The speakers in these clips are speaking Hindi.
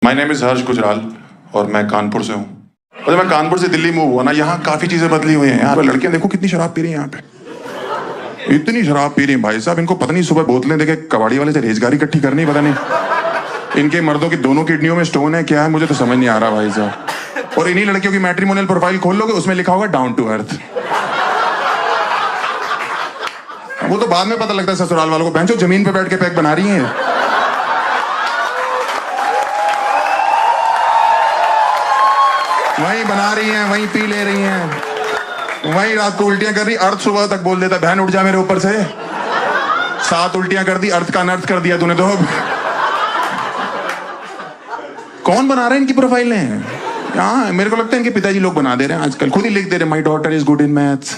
माय नेम इज हर्ष गुजराल और मैं कानपुर से हूँ। और जब मैं कानपुर से दिल्ली मूव हुआ ना, यहाँ काफी चीजें बदली हुई हैं। यहाँ पे लड़कियां देखो कितनी शराब पी रही हैं, यहाँ पे इतनी शराब पी रही हैं भाई साहब। इनको पता नहीं सुबह बोतलें देके कबाड़ी वाले से रेजगारी इकट्ठी करनी, पता नहीं इनके मर्दों की दोनों किडनियों में स्टोन है क्या है, मुझे तो समझ नहीं आ रहा भाई साहब। और इन्हीं लड़कियों की मैट्रिमोनियल प्रोफाइल खोल लोगे, उसमें लिखा होगा डाउन टू अर्थ। वो तो बाद में पता लगता है ससुराल वालों को, बहनचोद जमीन पे बैठ के पैक बना रही हैं। वहीं बना रही हैं, वहीं पी ले रही हैं, वहीं रात को उल्टियां कर रही। अर्थ सुबह तक बोल देता बहन उठ जा मेरे ऊपर से, 7 उल्टियां कर दी, अर्थ का अनर्थ कर दिया तूने तो। कौन बना रहा है इनकी प्रोफाइलें? हाँ, मेरे को लगता है इनके पिताजी लोग बना दे रहे हैं आजकल, खुद ही लिख दे रहे my daughter is good in maths.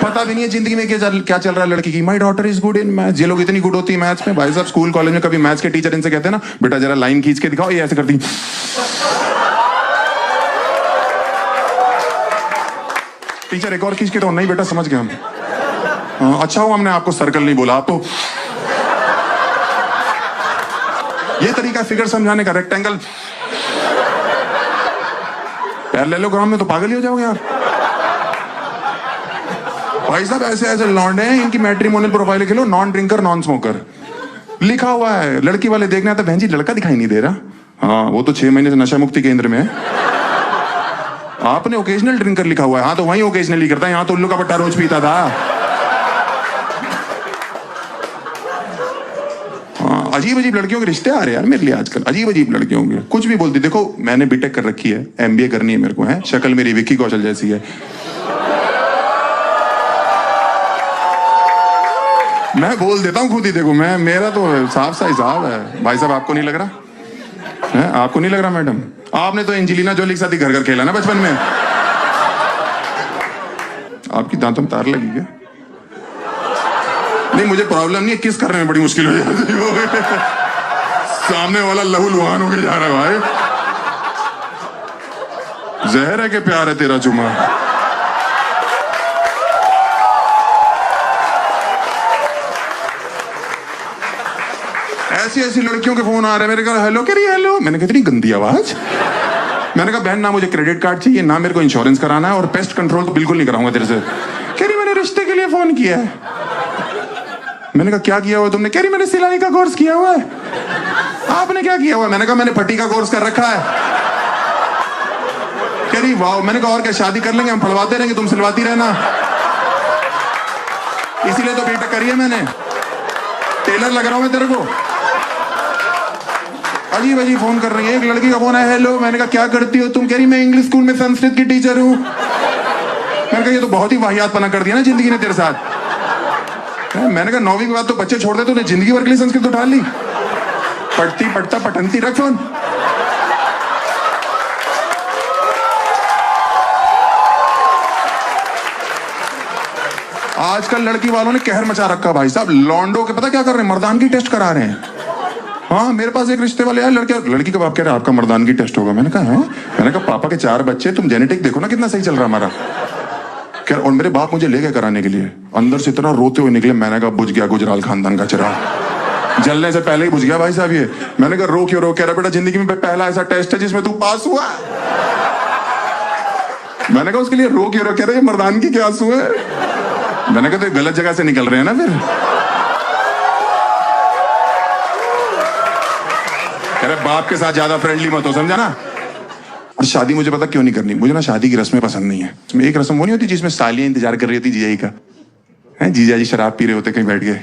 पता भी नहीं है जिंदगी में क्या चल रहा है लड़की की। My daughter is good in maths. ये लोग इतनी गुड होती है मैथ्स में भाई साहब। स्कूल कॉलेज में कभी मैथ्स के टीचर इनसे कहते हैं ना, बेटा जरा लाइन खींच के दिखाओ, ये ऐसे करती। टीचर एक और खींच के तो नहीं बेटा समझ गए हम। अच्छा हुआ हमने आपको सर्कल नहीं बोला। आप तो ये तरीका फिगर समझाने का, रेक्टेंगल पैरेललोग्राम में तो पागल ही हो जाओगे यार भाई साहब। ऐसे ऐसे लौंडे हैं, इनकी मैट्रिमोनियल प्रोफाइल खेलो, नॉन ड्रिंकर नॉन स्मोकर लिखा हुआ है। लड़की वाले देखने आते, बहन जी लड़का दिखाई नहीं दे रहा। हाँ, वो तो 6 महीने से नशा मुक्ति केंद्र में है। आपने ओकेजनल ड्रिंकर लिखा हुआ है। हाँ, तो वहीं ओकेजनली करता है, यहाँ तो उल्लू का पट्टा रोज पीता था। हाँ, अजीब अजीब लड़कियों के रिश्ते आ रहे हैं यार मेरे लिए आजकल, अजीब अजीब लड़कियों के। कुछ भी बोलती। देखो मैंने बीटेक कर रखी है, MBA करनी है मेरे को, है शक्ल मेरी विक्की कौशल जैसी है। मैं बोल देता हूँ खुद ही, देखो मैं, मेरा तो साफ सा हिसाब है भाई साहब। आपको नहीं लग रहा है? आपको नहीं लग रहा मैडम? आपने तो एंजेलिना जोली के साथ ही घर घर खेला ना बचपन में। आपकी दांतों में तार लगी क्या? नहीं, मुझे प्रॉब्लम नहीं है, किस करने में बड़ी मुश्किल हो जाती है। सामने वाला लहूलुहान होके जा रहा है भाई। जहर है कि प्यार है तेरा चुमा। ऐसी ऐसी लड़कियों के फोन आ रहे हैं मेरे घर, हेलो करिए हेलो। मैंने कहा इतनी गंदी आवाज। मैंने कहा बहन ना मुझे क्रेडिट कार्ड चाहिए, ना मेरे को इंश्योरेंस कराना है, और पेस्ट कंट्रोल तो बिल्कुल नहीं कराऊंगा तेरे से। कह रही मैंने रिश्ते के लिए फोन किया है। मैंने कहा क्या किया हुआ तुमने? कह रही मैंने सिलाई का कोर्स किया हुआ है। आपने क्या किया हुआ? मैंने कहा मैंने पट्टी का कोर्स कर रखा है। कह रही वाह। मैंने कहा और क्या, शादी कर लेंगे हम, फलवाते रहेंगे, तुम सिलवाती रहना। इसीलिए तो बीटेक करी है मैंने, टेलर लग रहा हूं मैं तेरे को। अजीब अजीब फोन कर रही है। एक लड़की का फोन है, हेलो। मैंने कहा क्या करती हो तुम? कह रही मैं इंग्लिश स्कूल में संस्कृत की टीचर हूँ। मैंने कहा ये तो बहुत ही वाहियात पना कर दिया ना जिंदगी ने तेरे साथ। मैंने कहा 9वीं के बाद तो बच्चे छोड़ दे, तूने जिंदगी भर के लिए संस्कृत उठा ली। पढ़ती पढ़ता पठनती, रख फोन। आजकल लड़की वालों ने कहर मचा रखा भाई साहब। लॉन्डो के पता क्या कर रहे हैं? मर्दानगी टेस्ट करा रहे हैं। हाँ, मेरे पास एक रिश्ते वाले आए, लड़की का बाप कह रहा है आपका मर्दानगी टेस्ट होगा। मैंने कहा है? मैंने कहा पापा के 4 बच्चे, तुम जेनेटिक देखो ना कितना सही चल रहा हमारा। कह और मेरे बाप मुझे ले गए कराने के लिए, अंदर से इतना रोते हुए निकले। मैंने कहा बुझ गया गुजराल खानदान का चिराग, जलने से पहले ही बुझ गया भाई साहब ये। मैंने कहा रो क्यों रो? कह रहा बेटा जिंदगी में पहला ऐसा टेस्ट है जिसमें तू पास हुआ। मैंने कहा उसके लिए रो क्यों रो? कह रहा ये मर्दानगी के आंसू है। मैंने कहा तो गलत जगह से निकल रहे हैं ना फिर। अरे बाप के साथ ज्यादा फ्रेंडली मत हो, समझा ना। और शादी मुझे पता क्यों नहीं करनी, मुझे ना शादी की रस्में पसंद नहीं है। इसमें एक रस्म वो नहीं होती जिसमें सालियां इंतजार कर रही होती जीजाजी का, है जीजा जी शराब पी रहे होते कहीं बैठ के,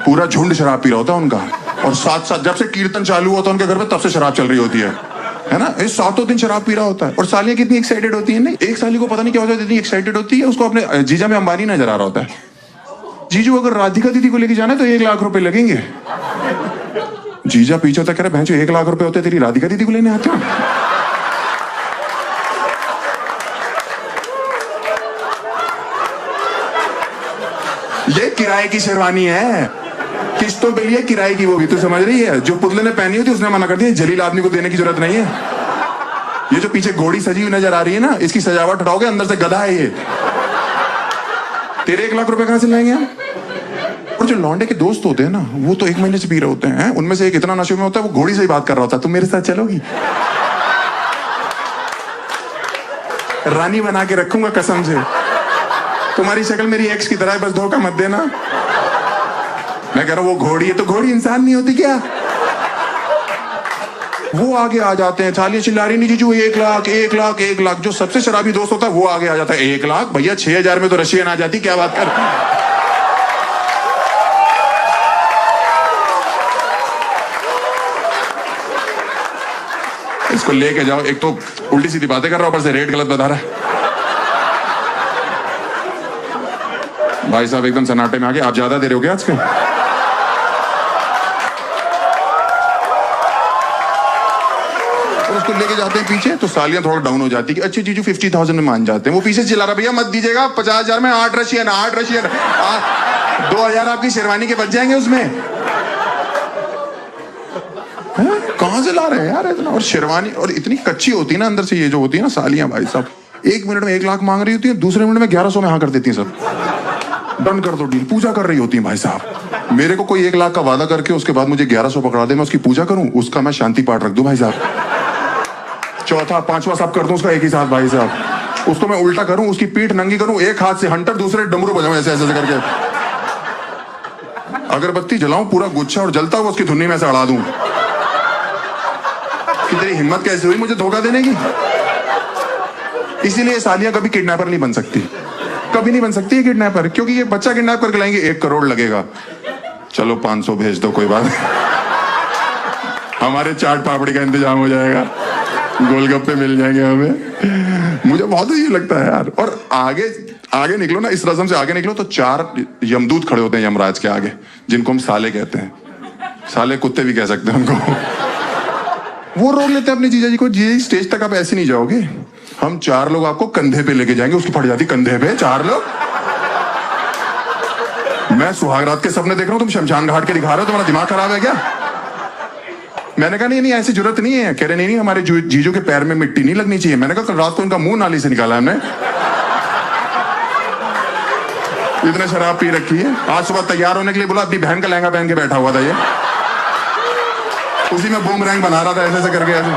पूरा झुंड शराब पी रहा होता है उनका, और साथ साथ जब से कीर्तन चालू होता है उनके घर में तब से शराब चल रही होती है ना। इस 7 दिन शराब पी रहा होता है। और सालियां कितनी एक्साइटेड होती है। नहीं, एक साली को पता नहीं क्या होता है, इतनी एक्साइटेड होती है, उसको अपने जीजा में अंबानी नजर आ रहा होता है। जीजू अगर राधिका दीदी को लेके जाना है तो 1 लाख रुपए लगेंगे। जीजा पीछे होता, कह रहे बहन 1 लाख रुपए होते तेरी राधिका दीदी को लेने आते हो। ये किराए की शेरवानी है, किस्तों पे लिए किराए की, वो भी तो समझ रही है। जो पुतले ने पहनी होती उसने मना कर दिया, जलील आदमी को देने की जरूरत नहीं है। ये जो पीछे घोड़ी सजी हुई नजर आ रही है ना, इसकी सजावट हटाओगे अंदर से गधा है ये। तेरे 1 लाख रुपए कहां से लाएंगे हम? और जो लौंडे के दोस्त होते हैं ना, वो तो 1 महीने से पी रहे होते हैं। उनमें से एक इतना नशे में होता है, वो घोड़ी से ही बात कर रहा होता है, तुम मेरे साथ चलोगी? रानी बना के रखूंगा कसम से, तुम्हारी शक्ल मेरी एक्स की तरह है, बस धोखा मत देना। मैं कह रहा हूं वो घोड़ी है तो घोड़ी इंसान नहीं होती क्या? वो आगे आ जाते हैं, थालियां चिल्ला रही, नहीं जीजू 1 लाख 1 लाख 1 लाख। जो सबसे शराबी दोस्त होता है वो आगे आ जाता है, 1 लाख भैया 6000 में तो रशियन आ जाती, क्या बात कर। इसको लेके जाओ, एक तो उल्टी सीधी बातें कर रहा हूं, ऊपर से रेट गलत बता रहा है। भाई साहब एकदम सन्नाटे में आ गए, आप ज्यादा दे रहे हो क्या आजकल? उसको लेके जाते हैं पीछे तो सालियां थोड़ा डाउन हो जाती है कि अच्छी चीजों 50,000 में मान जाते हैं। वो पीछे चिल्ला रहा, भैया मत दीजिएगा 50,000 में 8 रशियन 2,000 आपकी शेरवानी के बच जाएंगे उसमें। कहां से ला रहे हैं यार इतना? और शेरवानी और इतनी कच्ची होती है ना अंदर से, ये जो होती है ना सालियां, भाई साहब 1 मिनट में 1 लाख मांग रही होती है, दूसरे मिनट में 1100 में हाँ कर देती है। सब डन कर दो डील, पूजा कर रही होती है भाई साहब। मेरे को कोई 1 लाख का वादा करके उसके बाद मुझे 1100 पकड़ा दे, मैं उसकी पूजा करूं, उसका मैं शांति पाठ रख दूं भाई साहब। चौथा 5वां सब कर दूं उसका एक ही साथ भाई साहब। उसको मैं उल्टा करूं, उसकी पीठ नंगी करूं, एक हाथ से हंटर दूसरे डमरू बजाऊं, ऐसे ऐसे करके अगरबत्ती जलाऊं पूरा गुच्छा, और जलता हुआ उसकी धुन्नी में से अड़ा दूं। कि तेरी हिम्मत कैसे हुई मुझे धोखा देने की? इसीलिए सालियां कभी किडनैपर नहीं बन सकती, कभी नहीं बन सकती है किडनैपर, क्योंकि ये बच्चा किडनैप करके लाएंगे 1 करोड़ लगेगा, चलो 500 भेज दो कोई बात, हमारे चाट पापड़ी का इंतजाम हो जाएगा, गोलगप्पे मिल जाएंगे हमें। मुझे बहुत ही लगता है यार। और आगे आगे निकलो ना, इस रस्म से आगे निकलो तो 4 यमदूत खड़े होते हैं यमराज के आगे, जिनको हम साले कहते हैं, साले कुत्ते भी कह सकते हैं उनको। वो रोक लेते हैं अपने जीजा जी को, जी स्टेज तक आप ऐसे नहीं जाओगे, हम 4 लोग आपको कंधे पे लेके जाएंगे। उसकी फट जाती कंधे पे, 4 लोग। मैं सुहागरात के सपने देख रहा हूं, तुम शमशान घाट के दिखा रहे हो, तुम्हारा दिमाग खराब है क्या? मैंने कहा नहीं ऐसी जरूरत नहीं है। कह रहे नहीं हमारे जीजू के पैर में मिट्टी नहीं लगनी चाहिए। मैंने कहा कल रात को उनका मुंह नाली से निकाला हमने, इतने शराब पी रखी है। आज सुबह तैयार होने के लिए बोला, अपनी बहन का लहंगा पहन के बैठा हुआ था ये, उसी में बूमरैंग बना रहा था ऐसे ऐसे करके ऐसे।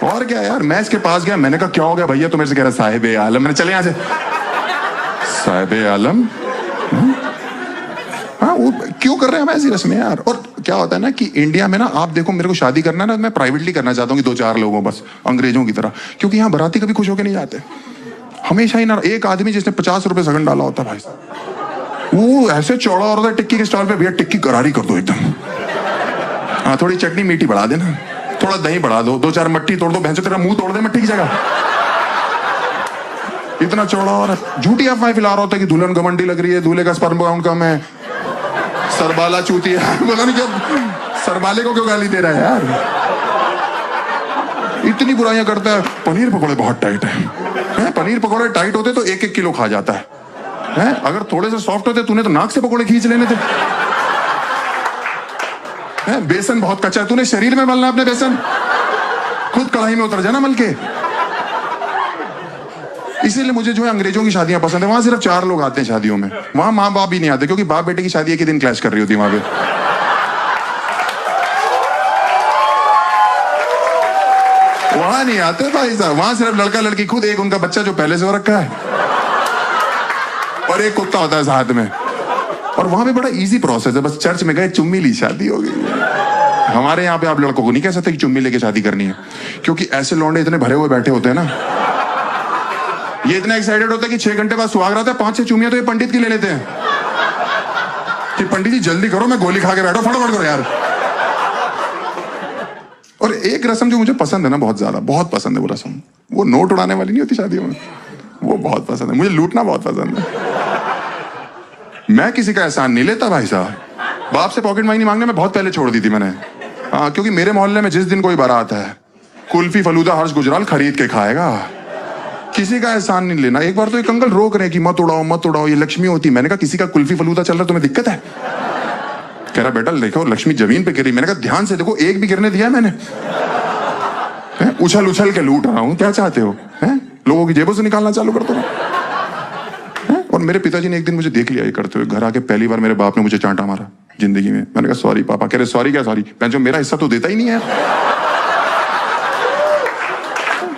और क्या यार, मैं इसके पास गया, मैंने कहा क्या हो गया भैया? तो मेरे से कह रहा साहिब आलम। मैंने चले यहां से, साहिब आलम? हाँ वो क्यों कर रहे हैं हम ऐसी रस्में यार? और क्या होता है ना कि इंडिया में ना, आप देखो मेरे को शादी करना है ना, मैं प्राइवेटली करना चाहता हूँ कि 2-4 लोगों बस, अंग्रेजों की तरह, क्योंकि यहाँ बाराती कभी खुश होकर नहीं जाते। हमेशा ही ना एक आदमी जिसने 50 रुपए सगन डाला होता है भाई, वो ऐसे चौड़ा और होता है टिक्की के स्टॉल पे, भैया टिक्की करारी कर दो एकदम, हाँ थोड़ी चटनी मीठी बढ़ा देना, थोड़ा दही बढ़ा दो, 2-4 मट्टी तोड़ दो, भैंसो तेरा मुंह तोड़ दे मट्टी की जगह। इतना चौड़ा और झूठी अफवाह फैला रहा होता है कि दुल्हन घमंडी लग रही है, दूल्हे का स्पर्म काउंट कम है, सरबाला चूती है। पता नहीं क्या सरबाले को क्यों गाली दे रहा है यार, इतनी बुराइयां करता है। पनीर पकौड़े बहुत टाइट है, पनीर पकौड़े टाइट होते तो 1-1 किलो खा जाता है, अगर थोड़े से सॉफ्ट होते तूने तो नाक से पकौड़े खींच लेने थे। बेसन बहुत कच्चा है, तूने शरीर में मलना अपने बेसन, खुद कढ़ाई में उतर जाना मल के। इसीलिए मुझे जो है अंग्रेजों की शादियां पसंद है, वहां सिर्फ 4 लोग आते हैं शादियों में, वहां माँ बाप भी नहीं आते, क्योंकि बाप बेटे की शादी एक ही दिन क्लैश कर रही होती है वहां पे। वहां नहीं आते भाई साहब, वहां सिर्फ लड़का लड़की खुद, एक उनका बच्चा जो पहले से हो रखा है, और एक कुत्ता होता है साथ में। और वहां पे बड़ा इजी प्रोसेस है, बस चर्च में गए, चुम्मी ली, शादी हो गई। हमारे यहाँ पे आप लड़कों को नहीं कह सकते कि चुम्मी लेके शादी करनी है, क्योंकि ऐसे लौंडे इतने भरे हुए बैठे होते हैं ना, ये इतना एक्साइटेड होता है कि 6 घंटे बाद सुहागरात है, 5-6 चुम्मियां तो ये पंडित की ले लेते हैं कि पंडित जी जल्दी करो, मैं गोली खा के बैठो, फटाफट करो यार। और एक रस्म जो मुझे पसंद है ना, बहुत ज्यादा, बहुत पसंद है वो रस्म, वो नोट उड़ाने वाली नहीं होती शादियों में, वो बहुत पसंद है मुझे, लूटना बहुत पसंद है। मैं किसी का एहसान नहीं लेता भाई साहब, बाप से पॉकेट मनी मांगने में बहुत पहले छोड़ दी थी मैंने, हाँ, क्योंकि मेरे मोहल्ले में जिस दिन कोई बारात है, कुल्फी फलूदा हर्ष गुजराल खरीद के खाएगा, किसी का एहसान नहीं लेना। एक बार तो एक अंकल रोक रहे हैं कि मत उड़ाओ, ये लक्ष्मी होती। मैंने कहा किसी का कुल्फी फलूदा चल रहा है, तुम्हें दिक्कत है? कह रहा बेटा देखो लक्ष्मी जमीन पे गिरी। मैंने कहा ध्यान से देखो, एक भी गिरने दिया मैंने? उछल उछल के लूट रहा हूं, क्या चाहते हो? लोगों की जेबों से निकालना चालू कर दो। और मेरे पिताजी ने एक दिन मुझे देख लिया ये करते हुए, घर आके पहली बार मेरे बाप ने मुझे चांटा मारा जिंदगी में। मैंने कहा सॉरी पापा। कह रहे सॉरी क्या सॉरी, जो मेरा हिस्सा तो देता ही नहीं है।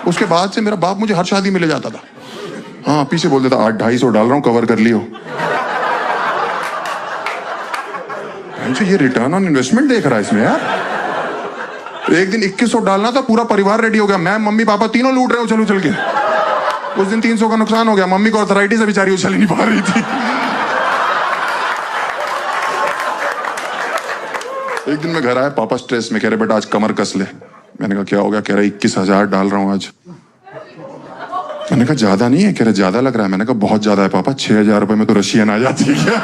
उसके बाद से मेरा बाप मुझे हर शादी में ले जाता था। हाँ, पीछे बोल देता 800-250 डाल रहा हूं, कवर कर लियो। ये रिटर्न ऑन इन्वेस्टमेंट देख रहा है इसमें यार। एक दिन 2100 डालना था, पूरा परिवार रेडी हो गया, मैं मम्मी पापा तीनों लूट रहे हो चल उछल के। उस दिन 300 का नुकसान हो गया, मम्मी को आर्थराइटिस है, बेचारी उछल ही नहीं पा रही थी। एक दिन मैं घर आया, पापा स्ट्रेस में, कह रहे बेटा आज कमर कस ले। मैंने कहा क्या हो गया? कह रहा 21,000 डाल रहा हूं आज। मैंने कहा ज्यादा नहीं है? कह रहे ज्यादा लग रहा है। मैंने कहा बहुत ज्यादा है पापा, 6,000 रुपए में तो रशियन आ जाती है क्या?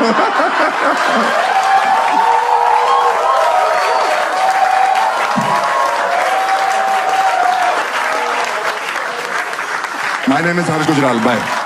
My name is Harsh Gujral. Bye.